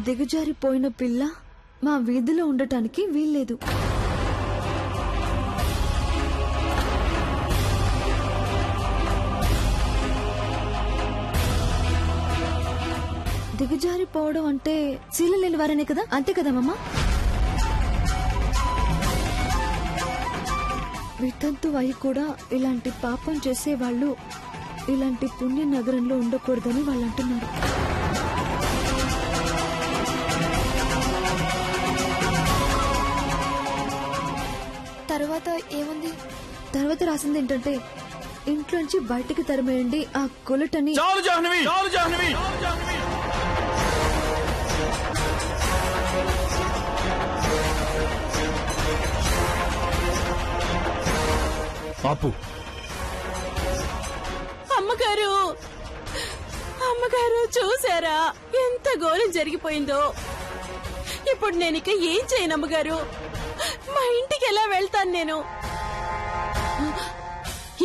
దిగజారిపోయిన పిల్ల మా వీధిలో ఉండటానికి వీల్లేదు. దిగజారిపోవడం అంటే శీల లేని వారనే కదా, అంతే కదా మమ్మ? వితంతు అయి కూడా ఇలాంటి పాపం చేసేవాళ్లు ఇలాంటి పుణ్య నగరంలో ఉండకూడదని వాళ్ళు అంటున్నారు. తర్వాత ఏముంది? తర్వాత రాసింది ఏంటంటే, ఇంట్లోంచి బయటికి తరిమేయండి ఆ కొలటని. చాలు జాహ్నవి, చాలు జాహ్నవి. ఆపు. అమ్మగారు, అమ్మగారు చూసారా ఎంత ఘోరం జరిగిపోయిందో? ఇప్పుడు నేను ఇక ఏం చేయను అమ్మగారు. మా ఇంటికి ఎలా వెళ్తాను నేను?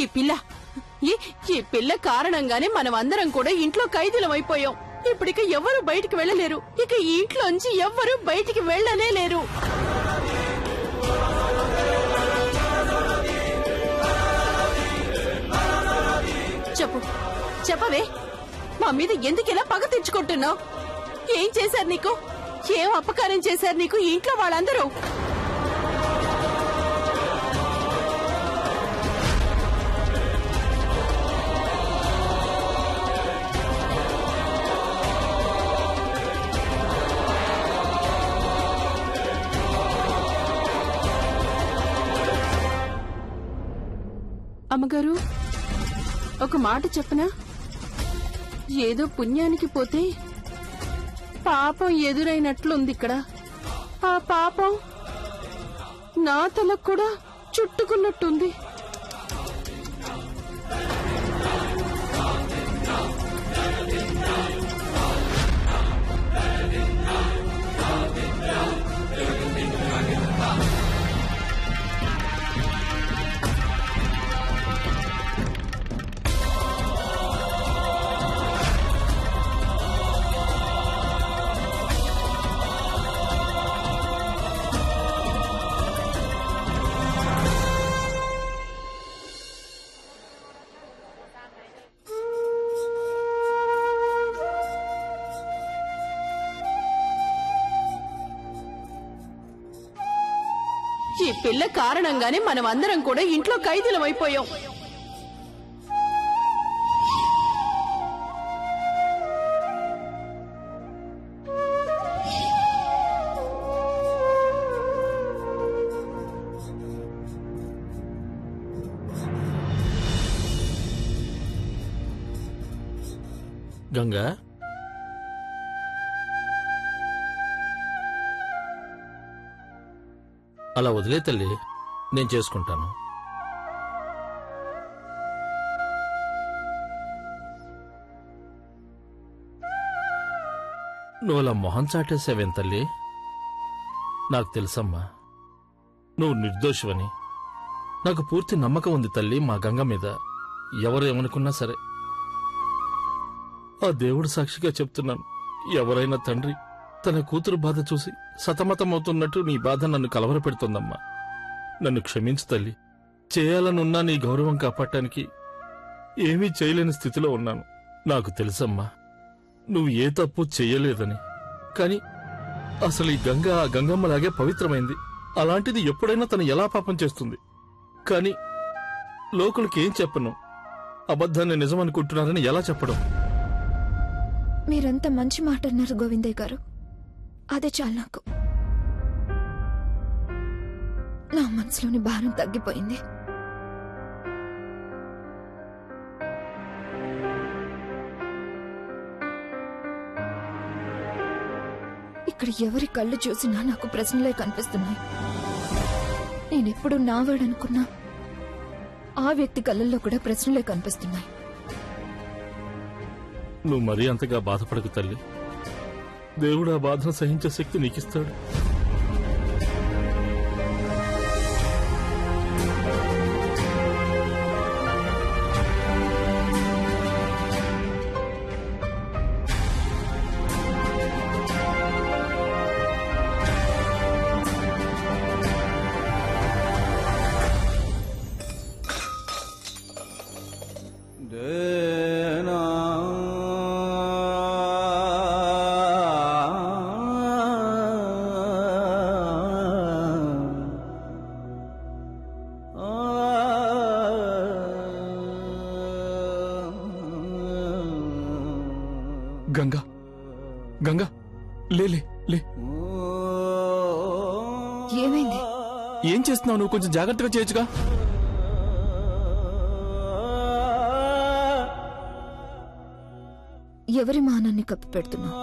ఈ పిల్ల కారణంగానే మనం అందరం కూడా ఇంట్లో ఖైదీలం అయిపోయాం. ఇప్పుడిక ఎవరు బయటికి వెళ్ళలేరు. ఇక ఈ ఇంట్లోంచి ఎవ్వరూ బయటికి వెళ్ళనే లేరు. చెప్పవే, మా మీద ఎందుకిలా పగ తెచ్చుకుంటున్నావు? ఏం చేశారు నీకు? ఏం అపకారం చేశారు నీకు ఈ ఇంట్లో వాళ్ళందరూ? అమ్మగారు, ఒక మాట చెప్పనా? ఏదో పుణ్యానికి పోతే పాపం ఎదురైనట్లుంది ఇక్కడ. ఆ పాపం నా తలకు కూడా చుట్టుకున్నట్టుంది. ఈ పిల్ల కారణంగానే మనం అందరం కూడా ఇంట్లో ఖైదీలం అయిపోయాం. గంగా, అలా వదిలే తల్లి, నేను చేసుకుంటాను. నువ్వు అలా మొహం చాటేసావేం తల్లి? నాకు తెలుసమ్మా, నువ్వు నిర్దోషివని. నాకు పూర్తి నమ్మకం ఉంది తల్లి మా గంగ మీద. ఎవరు ఏమనుకున్నా సరే, ఆ దేవుడు సాక్షిగా చెప్తున్నాను, ఎవరైనా తండ్రి తన కూతురు బాధ చూసి సతమతమవుతున్నట్టు నీ బాధ నన్ను కలవరపెడుతోందమ్మా. నన్ను క్షమించు తల్లి. చేయాలనున్నా నీ గౌరవం కాపాడటానికి ఏమీ చేయలేని స్థితిలో ఉన్నాను. నాకు తెలుసమ్మా, నువ్వు ఏ తప్పు చెయ్యలేదని. కాని అసలు ఈ గంగ ఆ గంగమ్మలాగే పవిత్రమైంది. అలాంటిది ఎప్పుడైనా తను ఎలా పాపం చేస్తుంది? కాని లోకులకి ఏం చెప్పను? అబద్ధాన్ని నిజమనుకుంటున్నారని ఎలా చెప్పడం? మీరంత మంచి మాట అన్నారు గోవిందయ్య గారు. అదే చాలు నాకు. నా మనసులోని భారం తగ్గిపోయింది. ఇక్కడ ఎవరి కళ్ళు చూసినా నాకు ప్రశ్నలే కనిపిస్తున్నాయి. నేనెప్పుడు నావాడనుకున్నా ఆ వ్యక్తి కళ్ళల్లో కూడా ప్రశ్నలే కనిపిస్తున్నాయి. నువ్వు మరీ అంతగా బాధపడకు తల్లి. దేవుడు ఆ బాధను సహించే శక్తి నీకిస్తాడు. గంగా గంగా లే లే లే. ఏమైంది? ఏం చేస్తున్నావు నువ్వు? కొంచెం జాగ్రత్తగా చేయొచ్చుగా. ఎవరి మానాన్ని కప్పి పెడుతున్నావు?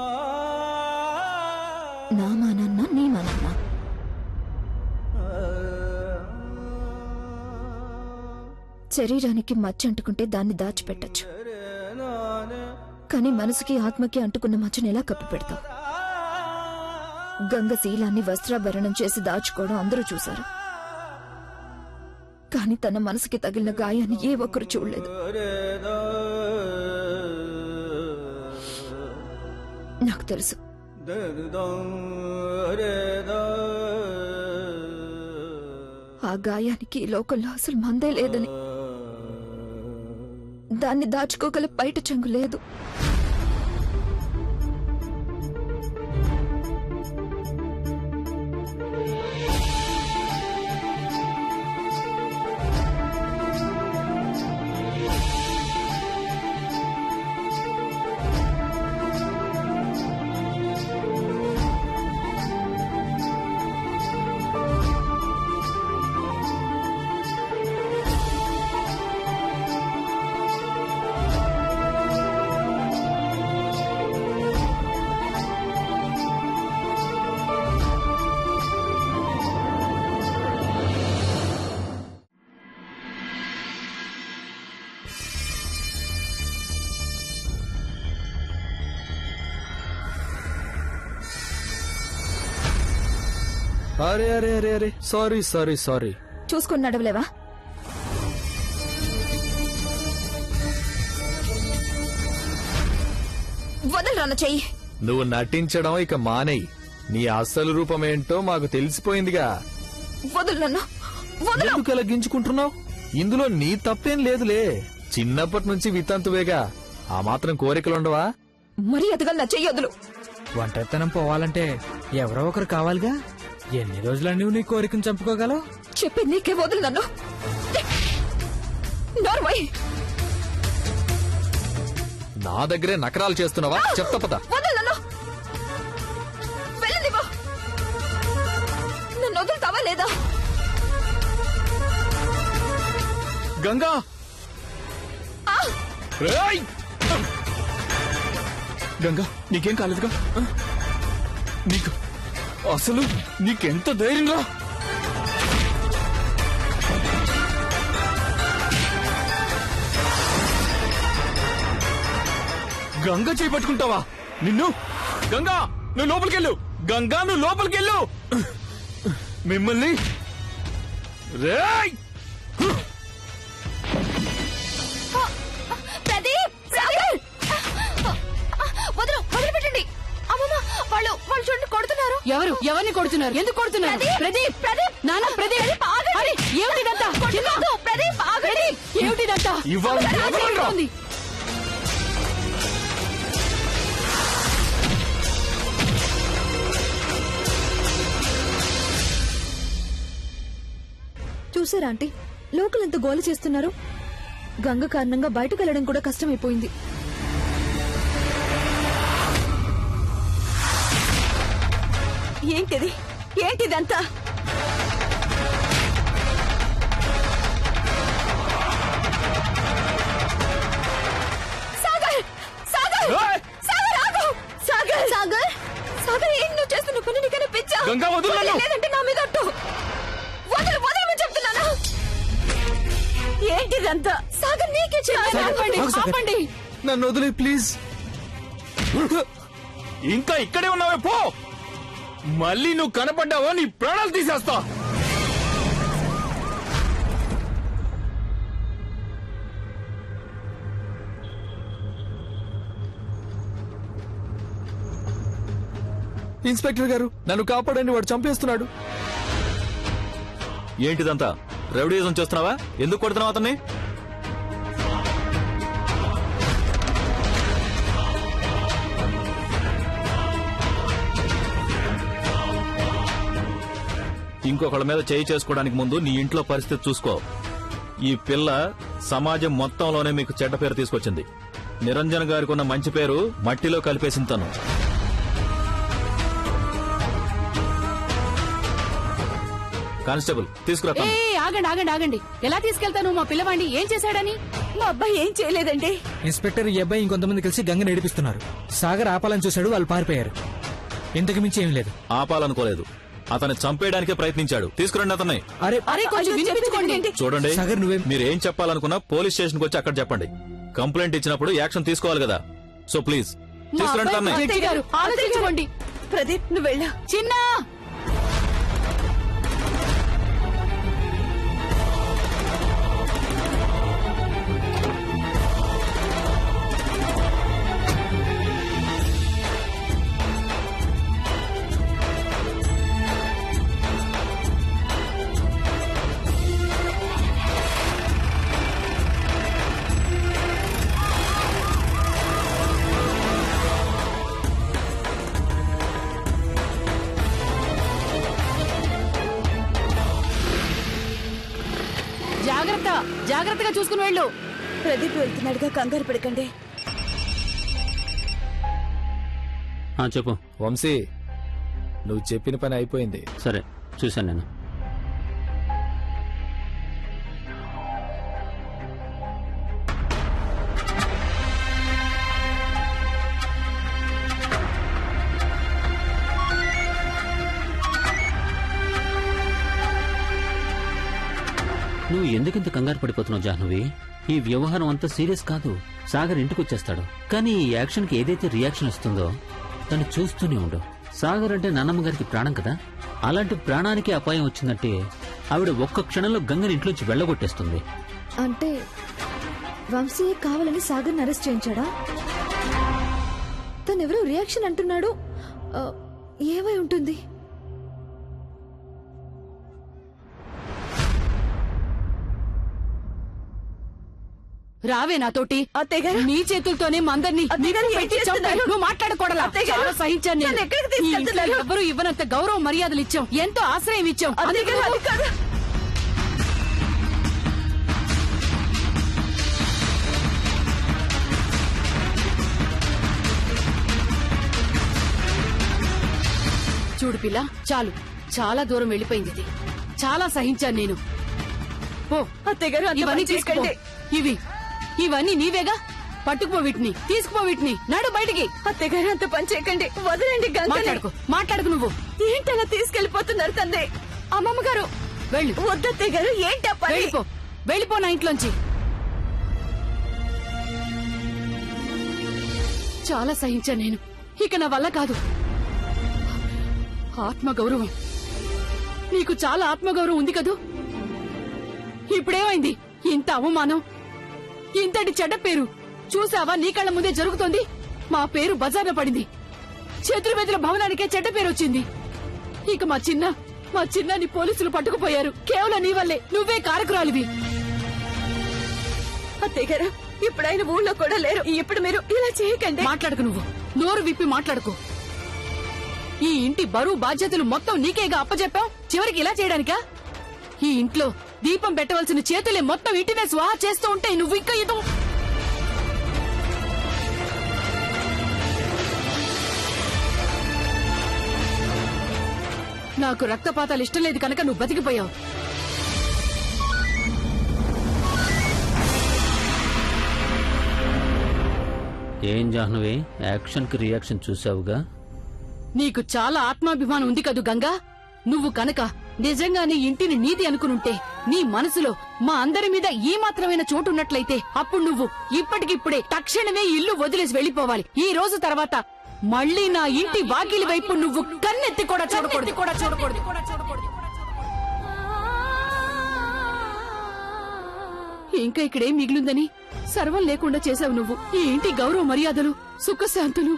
నా మానన్నా నీ మానన్నా? శరీరానికి మచ్చ అంటుకుంటే దాన్ని దాచిపెట్టచ్చు, కానీ మనసుకి ఆత్మకి అంటుకున్న మచ్చను ఎలా కప్పి పెడతావు? గంగ శీలాన్ని వస్త్రాభరణం చేసి దాచుకోవడం అందరూ చూశారు, కానీ తన మనసుకి తగిలిన గాయాన్ని ఏ ఒక్కరు చూడలేదు. నాకు తెలుసు. ఆ గాయానికి ఈ లోకంలో అసలు మందే లేదని, దాన్ని దాచుకోగల బయట చెంగు లేదు. అరే అరే అరే అరే, సారీ సారీ సారీ. చూసుకుని నడవలేవా? వదలరాన్న చెయ్యి. నువ్వు నటించడం ఇక మానేయ్. నీ అసలు రూపమేంటో మాకు తెలిసిపోయిందిగా. వదులు నన్ను, వదలు. ఎందుకు అలా గింజుకుంటున్నావు? ఇందులో నీ తప్పేం లేదులే. చిన్నప్పటి నుంచి వితంతువేగా, ఆ మాత్రం కోరికలుండవా? మరీ ఎదగల నా చెయ్యి వదులు. ఒంటరితనం పోవాలంటే ఎవరో ఒకరు కావాలిగా. ఎన్ని రోజులని నువ్వు నీ కోరికను చంపుకోగలవు? చెప్పి నీకే, వదులు నన్ను. నోర్మై, నా దగ్గరే నకరాలు చేస్తున్నావా? చెప్తా పద. వదులు నన్ను. వెళ్ళనివ్వు. నన్ను వదులుతావా లేదా? గంగా, రేయ్! గంగా, నీకేం కాలేదుగా? నీకు అసలు నీకెంత ధైర్యంగా? గంగ చేపట్టుకుంటావా? నిన్ను! గంగా, నువ్వు లోపలికెళ్ళు. గంగా, నువ్వు లోపలికెళ్ళు. మిమ్మల్ని రేయ్! ప్రదీప్, ప్రదీప్! వదిలిపెట్టండి. అమ్మమ్మ, వాళ్ళు చూడండి కొడుతున్నారు. ఎవరు? ఎవరిని కొడుతున్నారు? ఎందుకు కొడుతున్నారు? ప్రదీప్, ప్రదీప్, నాన్న ప్రదీప్, అరే, ఏమిటిదంతా? చిన్న, ప్రదీప్, ఆగండి. ఏమిటిదంతా? ఇవాళ అసలు ఏం జరుగుతోంది? చూసారా ఆంటీ, లోకల్ ఎంత గోల చేస్తున్నారు? గంగ కారణంగా బయటకు వెళ్లడం కూడా కష్టమైపోయింది. ఏంటిది? ఏంటిదంతా? సాగర్, సాగర్, సాగర్, ఆగు! సాగర్, సాగర్, సాగర్, ఏం నువ్వు చేస్తున్న పని నీకైనా పిచ్చా? గంగా, వదులు నన్ను. లేదంటే నా మీద ఒట్టు. వదలు, వదలమని చెప్తున్నాను. ఏంటిదంతా? సాగర్, నీకే చెప్పాను. ఆపండి, ఆపండి. నన్ను వదిలే ప్లీజ్. ఇంకా ఇక్కడే ఉన్నావే, పో. మళ్ళీ నువ్వు కనపడ్డావో నీ ప్రాణాలు తీసేస్తా. ఇన్స్పెక్టర్ గారు, నన్ను కాపాడండి, వాడు చంపేస్తున్నాడు. ఏంటిదంతా? రెవడీజం చేస్తున్నావా? ఎందుకు కొడుతున్నావు అతన్ని? ఇంకొకళ్ళ మీద చేయి చేసుకోవడానికి ముందు నీ ఇంట్లో పరిస్థితి చూసుకో. ఈ పిల్ల సమాజం మొత్తంలోనే మీకు చెడ్డ పేరు తీసుకొచ్చింది. నిరంజన్ గారికి ఉన్న మంచి పేరు మట్టిలో కలిపేసింది తను. కానిస్టేబుల్ తీసుకురా. ఆగండి ఆగండి ఆగండి. ఎలా తీసుకెళ్తాను మా పిల్లవాడిని? ఏం చేశాడని? మా అబ్బాయి ఏం చేయలేదండి. ఇన్స్పెక్టర్ ఈ అబ్బాయి ఇంకొంతమంది కలిసి గంగ నడిపిస్తున్నారు. సాగర్ ఆపాలని చూశాడు, వాళ్ళు పారిపోయారు. ఇంతకు మించి ఏం లేదు. ఆపాలనుకోలేదు, అతన్ని చంపేయడానికే ప్రయత్నించాడు. తీసుకురండి అతన్ని. అరే అరే కొంచెం వినిపించుకోండి. చూడండి సాగర్, నువ్వేం మీరేం చెప్పాలనుకున్నా పోలీస్ స్టేషన్కి వచ్చి అక్కడ చెప్పండి. కంప్లైంట్ ఇచ్చినప్పుడు యాక్షన్ తీసుకోవాలి కదా. సో ప్లీజ్ మా తీసుకురండి అబ్బాయి అతన్ని. జడ్జి గారు, ఆలోచించుకోండి. ప్రదీప్ నువ్వు వెళ్ళా. చిన్న జాగ్రత్త, జాగ్రత్తగా చూసుకుని వెళ్ళు. ప్రదీప్ వెళ్తున్నాడుగా, కంగారు పడకండి. చెప్పు. వంశీ, నువ్వు చెప్పిన పని అయిపోయింది. సరే, చూశాను నేను. నువ్వు ఎందుకింత కంగారు పడిపోతున్నావు జాహ్నవి? ఈ వ్యవహారం అంతా సీరియస్ కాదు. సాగర్ ఇంటికి వచ్చేస్తాడు. కానీ ఈ యాక్షన్ కి ఏదైతే రియాక్షన్ వస్తుందో తను చూస్తూనే ఉండు. సాగర్ అంటే నాన్నమ్మ గారికి ప్రాణం కదా. అలాంటి ప్రాణానికి అపాయం వచ్చిందంటే ఆవిడ ఒక్క క్షణంలో గంగని ఇంట్లోంచి వెళ్లగొట్టేస్తుంది. అంటే వంశీ కావాలని సాగర్ని అరెస్ట్ చేయించాడా? తనెవరో రియాక్షన్ అంటున్నాడు. ఏమై ఉంటుంది? రావే నాతోటి. అత్తయ్య గారు, నీ చేతులతోనే మందరిని అత్తయ్య గారు, ఏం పెట్టి చేస్తున్నారు? చంపావు. నువ్వు మాట్లాడకూడదా? అత్తయ్య గారు, చాలా సహించాను నేను. నన్ను ఎక్కడికి ఈ ఇంట్లో తీసుకెళ్తున్నారు? ఎవ్వరూ ఇవ్వనంత గౌరవ మర్యాదలు ఇచ్చాం, ఎంతో ఆశ్రయం ఇచ్చాం. అత్తయ్య గారు, అది కాదు. చూడు పిల్ల, చాలు, చాలా దూరం వెళ్ళిపోయింది ఇది. చాలా సహించాను నేను. ఓ అత్తయ్య గారు, అంత ఇవన్నీ పని తీసుకో. చేయకండి. ఇవన్నీ నీవేగా. పట్టుకుపో వీటిని, తీసుకుపో వీటిని. నడు బయటికి. అత్తయ్య గారు, అంత పని చేయకండి. వదలండి గంగని. మాట్లాడుకు నువ్వు. ఏంటలా తీసుకెళ్లిపోతున్నారు తండ్రి? అమ్మమ్మ గారు, వెళ్ళు. వద్దత్తయ్య గారు, ఏంటా పని? వెళ్ళిపో నా ఇంట్లోంచి. చాలా సహించాను నేను, ఇక నా వల్ల కాదు. ఆత్మగౌరవం, నీకు చాలా ఆత్మగౌరవం ఉంది కదూ. ఇప్పుడేమైంది? ఇంత అవమానం, ఇంతటి చెడ్డ పేరు చూసావా? నీ కళ్ళ ముందే జరుగుతోంది. మా పేరు బజార్న పడింది. చేతుల భవనానికే చెడ్డ పేరు వచ్చింది. ఇక మా చిన్నాన్ని పోలీసులు పట్టుకుపోయారు. కేవలం నీ వల్లే. నువ్వే కారకురాలివి. అత్తయ్య గారు, ఇప్పుడు ఆయన ఊళ్ళో కూడా లేరు. ఇప్పుడు మీరు ఇలా చేయకండి. మాట్లాడకు నువ్వు. నోరు విప్పి మాట్లాడుకో. ఈ ఇంటి బరువు బాధ్యతలు మొత్తం నీకేగా అప్పచెప్పావు. చివరికి ఇలా చేయడానికా? ఈ ఇంట్లో దీపం పెట్టవలసిన చేతులే మొత్తం ఇంటినే స్వాహా చేస్తూ ఉంటే నువ్వు ఇంకా ఇదో. నాకు రక్తపాతాలు ఇష్టం లేదు కనుక నువ్వు బతికిపోయావు. ఏం జాహ్నవి, యాక్షన్ కి రియాక్షన్ చూసావుగా? నీకు చాలా ఆత్మాభిమానం ఉంది కదూ గంగా. నువ్వు కనుక నిజంగానే ఇంటిని నీది అనుకునుంటే, నీ మనసులో మా అందరి మీద ఈ మాత్రమైన చోటు ఉన్నట్లయితే, అప్పుడు నువ్వు ఇప్పటికిప్పుడే తక్షణమే ఇల్లు వదిలేసి వెళ్లిపోవాలి. ఈ రోజు తర్వాత మళ్ళీ నా ఇంటి వాకిలి వైపు నువ్వు కన్నెత్తి కూడా చూడకూడదు. ఇంకా ఇక్కడేం మిగిలిందని సర్వం లేకుండా చేశావు నువ్వు. ఈ ఇంటి గౌరవ మర్యాదలు, సుఖశాంతులు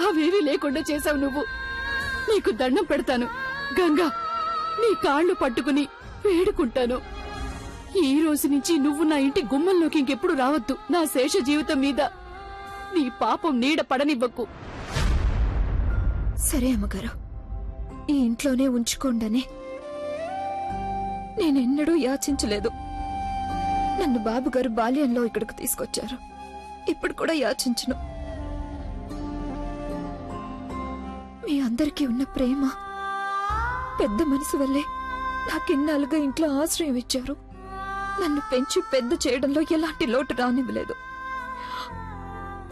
అవేవీ లేకుండా చేశావు నువ్వు. నీకు దండం పెడతాను గంగా, నీ కాళ్లు పట్టుకుని వేడుకుంటాను. ఈ రోజు నుంచి నువ్వు నా ఇంటి గుమ్మంలోకి ఇంకెప్పుడు రావద్దు. నా శేష జీవితం మీద నీ పాపం నీడ పడనివ్వకు. సరే అమ్మగారు, ఈ ఇంట్లోనే ఉంచుకోండనే నేనెన్నడూ యాచించలేదు. నన్ను బాబుగారు బాల్యంలో ఇక్కడికి తీసుకొచ్చారు. ఇప్పుడు కూడా యాచించను. మీ అందరికీ ఉన్న ప్రేమ, పెద్ద మనసు వల్లే నాకిన్నాళ్ళుగా ఇంట్లో ఆశ్రయం ఇచ్చారు. నన్ను పెంచి పెద్ద చేయడంలో ఎలాంటి లోటు రానివ్వలేదు.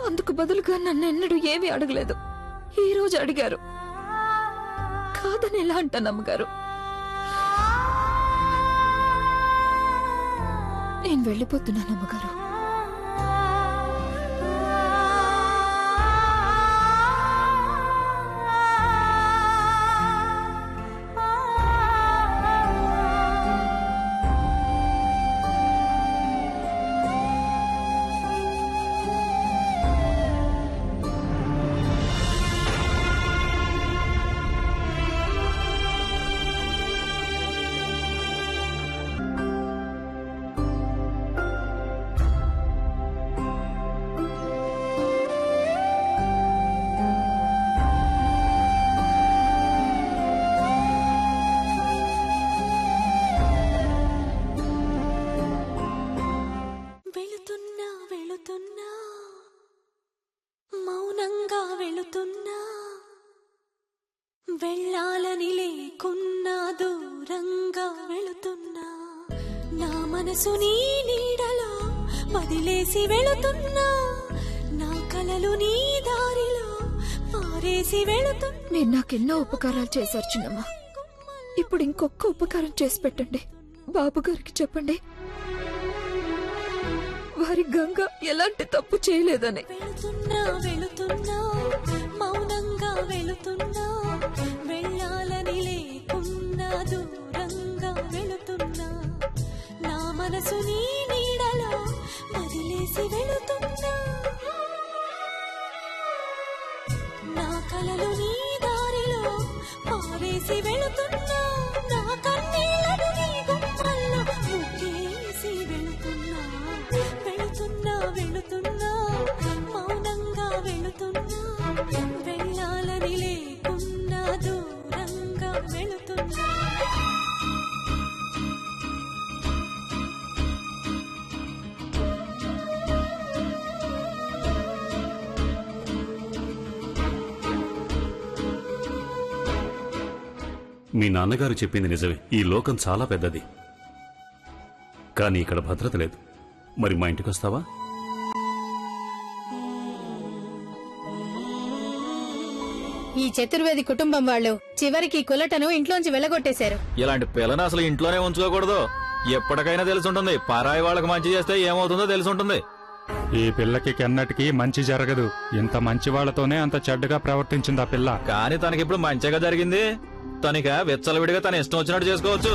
అందుకు బదులుగా నన్ను ఎన్నడూ ఏమీ అడగలేదు. ఈ రోజు అడిగారు. కాదని ఎలా అంటాను అమ్మగారు? నేను వెళ్ళిపోతున్నాను అమ్మగారు. మౌనంగా వెళుతున్నా, వెళ్ళాలని లేకున్నా దూరంగా వెళుతున్నా, నా మనసు నీ నీడలో వదిలేసి వెళుతున్నా, నా కలలు నీ దారిలో పారేసి వెళుతున్నా. మీరు నాకెన్నో ఉపకారాలు చేశారు చిన్నమ్మ. ఇప్పుడు ఇంకొక ఉపకారం చేసి పెట్టండి. బాబుగారికి చెప్పండి, వారి గంగ ఎలాంటి తప్పు చేయలేదని. వెళుతున్నా వెళుతున్నా, మౌనంగా వెళుతున్నా, వెళ్ళాలని లేకున్నా దూరంగా వెళుతున్నా, నా మనసు నీ నీడలో వదిలేసి వెళుతున్నా, నా కలలు నీ దారిలో పారేసి వెళుతున్నా, నా కన్నీళ్లను నీ గుమ్మల్లో ముగ్గేసి వెళుతున్నా. వెళుతున్నా వెళుతున్నా, మౌనంగా వెళుతున్నా, వెళ్ళాలని లేకున్నా దూరంగా వెళుతున్నా. మీ నాన్నగారు చెప్పింది నిజమే. ఈ లోకం చాలా పెద్దది, కానీ ఇక్కడ భద్రత లేదు. మరి మా ఇంటికి వస్తావా? ఈ చతుర్వేది కుటుంబం వాళ్ళు చివరికి కులటను ఇంట్లోంచి వెళ్ళగొట్టేశారు. ఇలాంటి పిల్లని అసలు ఇంట్లోనే ఉంచుకోకూడదు. ఎప్పటికైనా తెలుసుంటుంది. పరాయి వాళ్ళకి మంచి చేస్తే ఏమవుతుందో తెలుసుంటుంది. ఈ పిల్లకి కెన్నటికి మంచి జరగదు. ఇంత మంచి వాళ్లతోనే అంత చెడ్డగా ప్రవర్తించింది ఆ పిల్ల. కానీ తనకిప్పుడు మంచిగా జరిగింది. తనక విచ్చలవిడిగా తన ఇష్టం వచ్చినట్టు చేసుకోవచ్చు.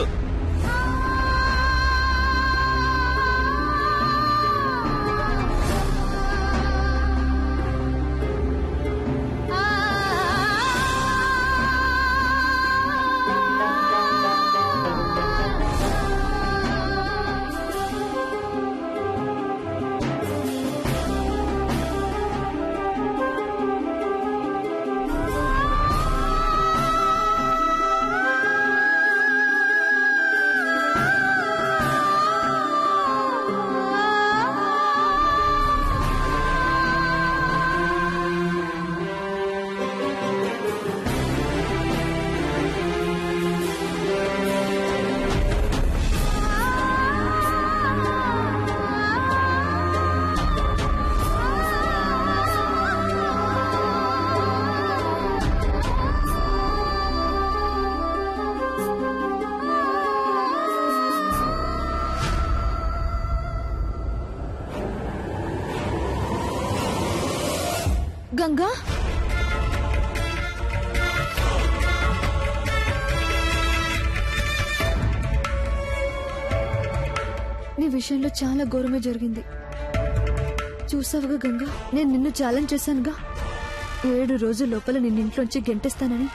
గంగా, నీ విషయంలో చాలా ఘోరమే జరిగింది. చూసావుగా గంగా, నేను నిన్ను ఛాలెంజ్ చేశానుగా. 7 రోజుల లోపల నిన్నింట్లోంచి గెంటేస్తానని.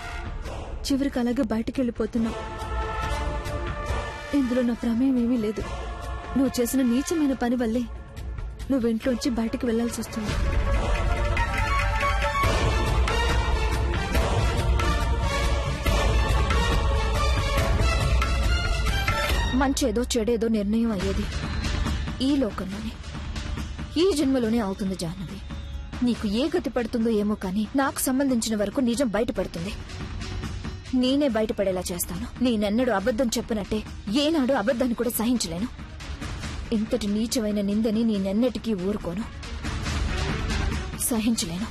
చివరికి అలాగే బయటికి వెళ్ళిపోతున్నావు. ఇందులో నా ప్రమేయం ఏమీ లేదు. నువ్వు చేసిన నీచమైన పని వల్లే నువ్వు ఇంట్లోంచి బయటికి వెళ్లాల్సి వస్తుంది. మంచేదో చెడేదో నిర్ణయం అయ్యేది ఈ లోకంలోనే, ఈ జన్మలోనే అవుతుంది జాహ్నవి. నీకు ఏ గతి పడుతుందో ఏమో కానీ నాకు సంబంధించిన వరకు నిజం బయటపడుతుంది. నేనే బయటపడేలా చేస్తాను. నేనెన్నడూ అబద్ధం చెప్పినట్టే ఏనాడు అబద్ధాన్ని కూడా సహించలేను. ఇంతటి నీచమైన నిందని నేనెన్నటికీ ఊరుకోను, సహించలేను.